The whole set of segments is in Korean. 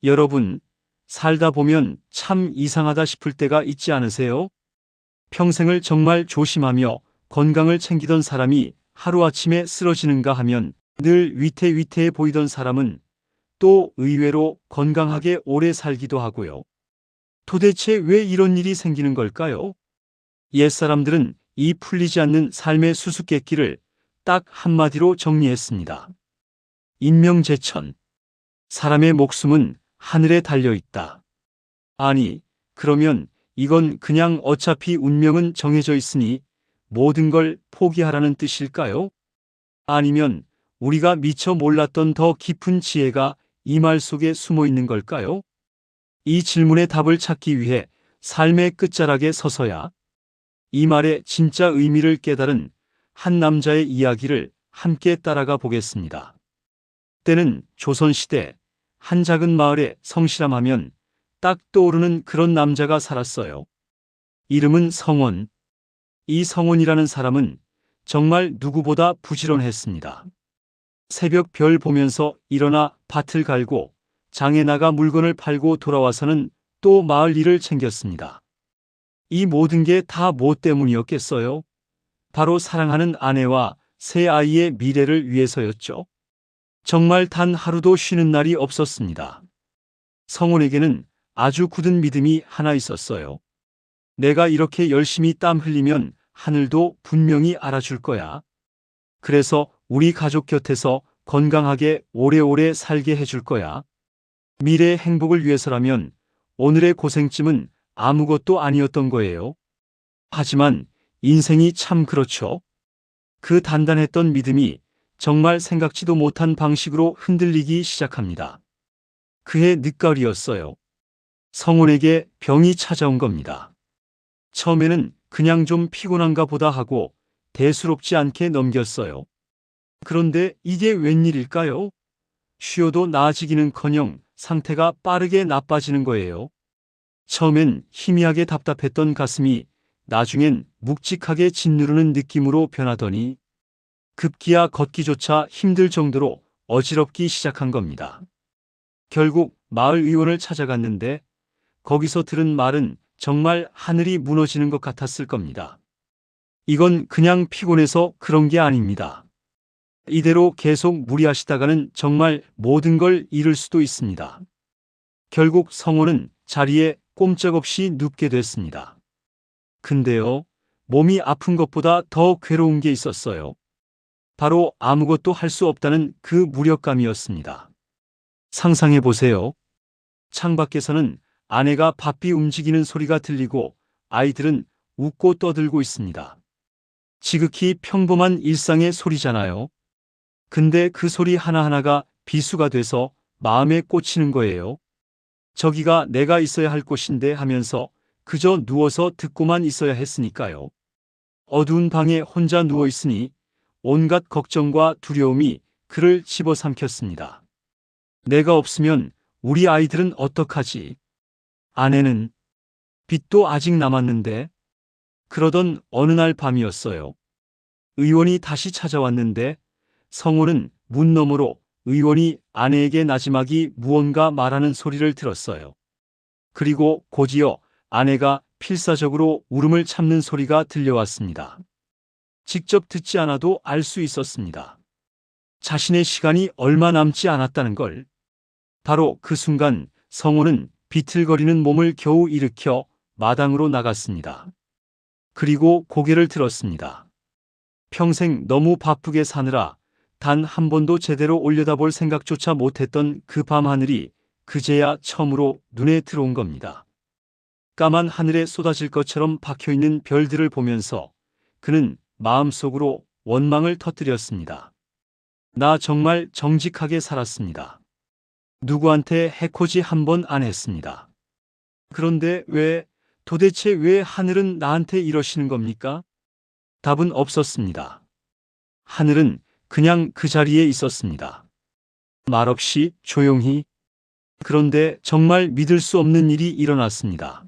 여러분, 살다 보면 참 이상하다 싶을 때가 있지 않으세요? 평생을 정말 조심하며 건강을 챙기던 사람이 하루아침에 쓰러지는가 하면 늘 위태위태해 보이던 사람은 또 의외로 건강하게 오래 살기도 하고요. 도대체 왜 이런 일이 생기는 걸까요? 옛사람들은 이 풀리지 않는 삶의 수수께끼를 딱 한마디로 정리했습니다. 인명재천. 사람의 목숨은 하늘에 달려 있다. 아니, 그러면 이건 그냥 어차피 운명은 정해져 있으니 모든 걸 포기하라는 뜻일까요? 아니면 우리가 미처 몰랐던 더 깊은 지혜가 이 말 속에 숨어 있는 걸까요? 이 질문의 답을 찾기 위해 삶의 끝자락에 서서야 이 말의 진짜 의미를 깨달은 한 남자의 이야기를 함께 따라가 보겠습니다. 때는 조선시대 한 작은 마을에 성실함하면 딱 떠오르는 그런 남자가 살았어요. 이름은 성원. 이 성원이라는 사람은 정말 누구보다 부지런했습니다. 새벽 별 보면서 일어나 밭을 갈고 장에 나가 물건을 팔고 돌아와서는 또 마을 일을 챙겼습니다. 이 모든 게 다 뭐 때문이었겠어요? 바로 사랑하는 아내와 세 아이의 미래를 위해서였죠. 정말 단 하루도 쉬는 날이 없었습니다. 성원에게는 아주 굳은 믿음이 하나 있었어요. 내가 이렇게 열심히 땀 흘리면 하늘도 분명히 알아줄 거야. 그래서 우리 가족 곁에서 건강하게 오래오래 살게 해줄 거야. 미래의 행복을 위해서라면 오늘의 고생쯤은 아무것도 아니었던 거예요. 하지만 인생이 참 그렇죠. 그 단단했던 믿음이 정말 생각지도 못한 방식으로 흔들리기 시작합니다. 그해 늦가을이었어요. 성훈에게 병이 찾아온 겁니다. 처음에는 그냥 좀 피곤한가 보다 하고 대수롭지 않게 넘겼어요. 그런데 이게 웬일일까요? 쉬어도 나아지기는커녕 상태가 빠르게 나빠지는 거예요. 처음엔 희미하게 답답했던 가슴이 나중엔 묵직하게 짓누르는 느낌으로 변하더니 급기야 걷기조차 힘들 정도로 어지럽기 시작한 겁니다. 결국 마을 의원을 찾아갔는데 거기서 들은 말은 정말 하늘이 무너지는 것 같았을 겁니다. 이건 그냥 피곤해서 그런 게 아닙니다. 이대로 계속 무리하시다가는 정말 모든 걸 잃을 수도 있습니다. 결국 성호는 자리에 꼼짝없이 눕게 됐습니다. 근데요, 몸이 아픈 것보다 더 괴로운 게 있었어요. 바로 아무것도 할 수 없다는 그 무력감이었습니다. 상상해 보세요. 창밖에서는 아내가 바삐 움직이는 소리가 들리고 아이들은 웃고 떠들고 있습니다. 지극히 평범한 일상의 소리잖아요. 근데 그 소리 하나하나가 비수가 돼서 마음에 꽂히는 거예요. 저기가 내가 있어야 할 곳인데 하면서 그저 누워서 듣고만 있어야 했으니까요. 어두운 방에 혼자 누워 있으니 온갖 걱정과 두려움이 그를 집어삼켰습니다. 내가 없으면 우리 아이들은 어떡하지? 아내는 빚도 아직 남았는데. 그러던 어느 날 밤이었어요. 의원이 다시 찾아왔는데 성호는 문 너머로 의원이 아내에게 나지막이 무언가 말하는 소리를 들었어요. 그리고 곧이어 아내가 필사적으로 울음을 참는 소리가 들려왔습니다. 직접 듣지 않아도 알 수 있었습니다. 자신의 시간이 얼마 남지 않았다는 걸. 바로 그 순간 성호는 비틀거리는 몸을 겨우 일으켜 마당으로 나갔습니다. 그리고 고개를 들었습니다. 평생 너무 바쁘게 사느라 단 한 번도 제대로 올려다볼 생각조차 못했던 그 밤하늘이 그제야 처음으로 눈에 들어온 겁니다. 까만 하늘에 쏟아질 것처럼 박혀있는 별들을 보면서 그는 마음속으로 원망을 터뜨렸습니다. 나 정말 정직하게 살았습니다. 누구한테 해코지 한 번 안 했습니다. 그런데 도대체 왜 하늘은 나한테 이러시는 겁니까? 답은 없었습니다. 하늘은 그냥 그 자리에 있었습니다. 말없이 조용히. 그런데 정말 믿을 수 없는 일이 일어났습니다.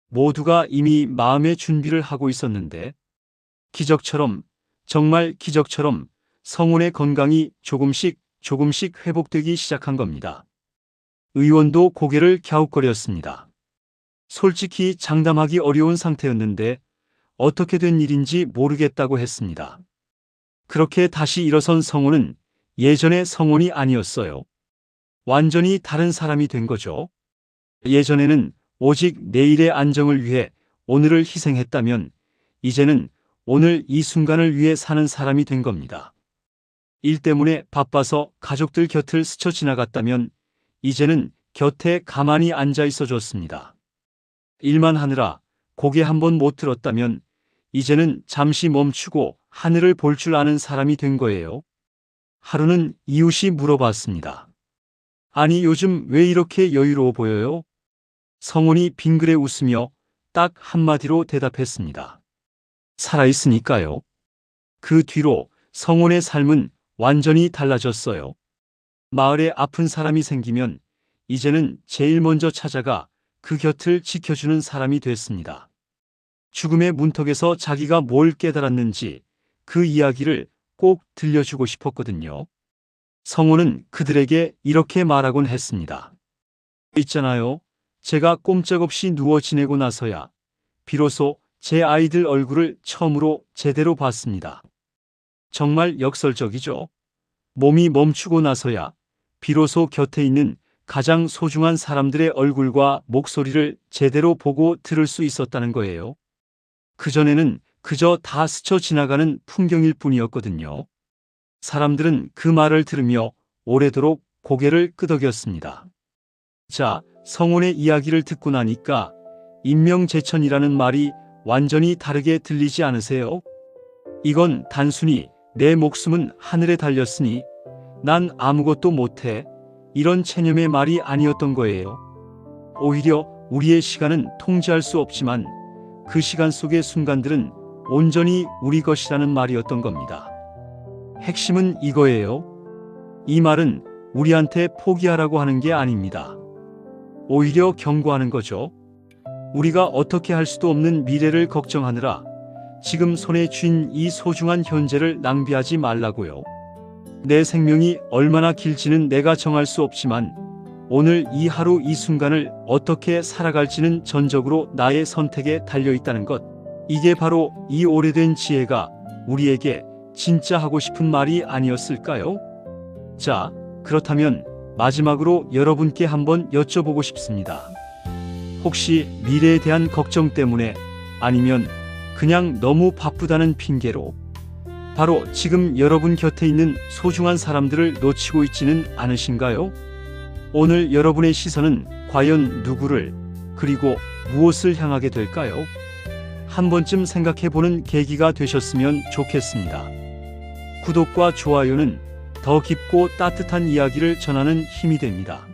모두가 이미 마음의 준비를 하고 있었는데 기적처럼, 정말 기적처럼 성훈의 건강이 조금씩 회복되기 시작한 겁니다. 의원도 고개를 갸웃거렸습니다. 솔직히 장담하기 어려운 상태였는데 어떻게 된 일인지 모르겠다고 했습니다. 그렇게 다시 일어선 성호는 예전의 성원이 아니었어요. 완전히 다른 사람이 된 거죠. 예전에는 오직 내일의 안정을 위해 오늘을 희생했다면 이제는 오늘 이 순간을 위해 사는 사람이 된 겁니다. 일 때문에 바빠서 가족들 곁을 스쳐 지나갔다면 이제는 곁에 가만히 앉아 있어 줬습니다. 일만 하느라 고개 한번 못 들었다면 이제는 잠시 멈추고 하늘을 볼 줄 아는 사람이 된 거예요. 하루는 이웃이 물어봤습니다. 아니, 요즘 왜 이렇게 여유로워 보여요? 성훈이 빙그레 웃으며 딱 한마디로 대답했습니다. 살아있으니까요. 그 뒤로 성훈의 삶은 완전히 달라졌어요. 마을에 아픈 사람이 생기면 이제는 제일 먼저 찾아가 그 곁을 지켜주는 사람이 됐습니다. 죽음의 문턱에서 자기가 뭘 깨달았는지 그 이야기를 꼭 들려주고 싶었거든요. 성호는 그들에게 이렇게 말하곤 했습니다. 있잖아요. 제가 꼼짝없이 누워 지내고 나서야 비로소 제 아이들 얼굴을 처음으로 제대로 봤습니다. 정말 역설적이죠. 몸이 멈추고 나서야 비로소 곁에 있는 가장 소중한 사람들의 얼굴과 목소리를 제대로 보고 들을 수 있었다는 거예요. 그전에는 그저 다 스쳐 지나가는 풍경일 뿐이었거든요. 사람들은 그 말을 들으며 오래도록 고개를 끄덕였습니다. 자, 성훈의 이야기를 듣고 나니까 인명재천이라는 말이 완전히 다르게 들리지 않으세요? 이건 단순히 내 목숨은 하늘에 달렸으니 난 아무것도 못해, 이런 체념의 말이 아니었던 거예요. 오히려 우리의 시간은 통제할 수 없지만 그 시간 속의 순간들은 온전히 우리 것이라는 말이었던 겁니다. 핵심은 이거예요. 이 말은 우리한테 포기하라고 하는 게 아닙니다. 오히려 경고하는 거죠. 우리가 어떻게 할 수도 없는 미래를 걱정하느라 지금 손에 쥔 이 소중한 현재를 낭비하지 말라고요. 내 생명이 얼마나 길지는 내가 정할 수 없지만 오늘 이 하루 이 순간을 어떻게 살아갈지는 전적으로 나의 선택에 달려있다는 것. 이게 바로 이 오래된 지혜가 우리에게 진짜 하고 싶은 말이 아니었을까요? 자, 그렇다면 마지막으로 여러분께 한번 여쭤보고 싶습니다. 혹시 미래에 대한 걱정 때문에 아니면 그냥 너무 바쁘다는 핑계로 바로 지금 여러분 곁에 있는 소중한 사람들을 놓치고 있지는 않으신가요? 오늘 여러분의 시선은 과연 누구를 그리고 무엇을 향하게 될까요? 한 번쯤 생각해보는 계기가 되셨으면 좋겠습니다. 구독과 좋아요는 더 깊고 따뜻한 이야기를 전하는 힘이 됩니다.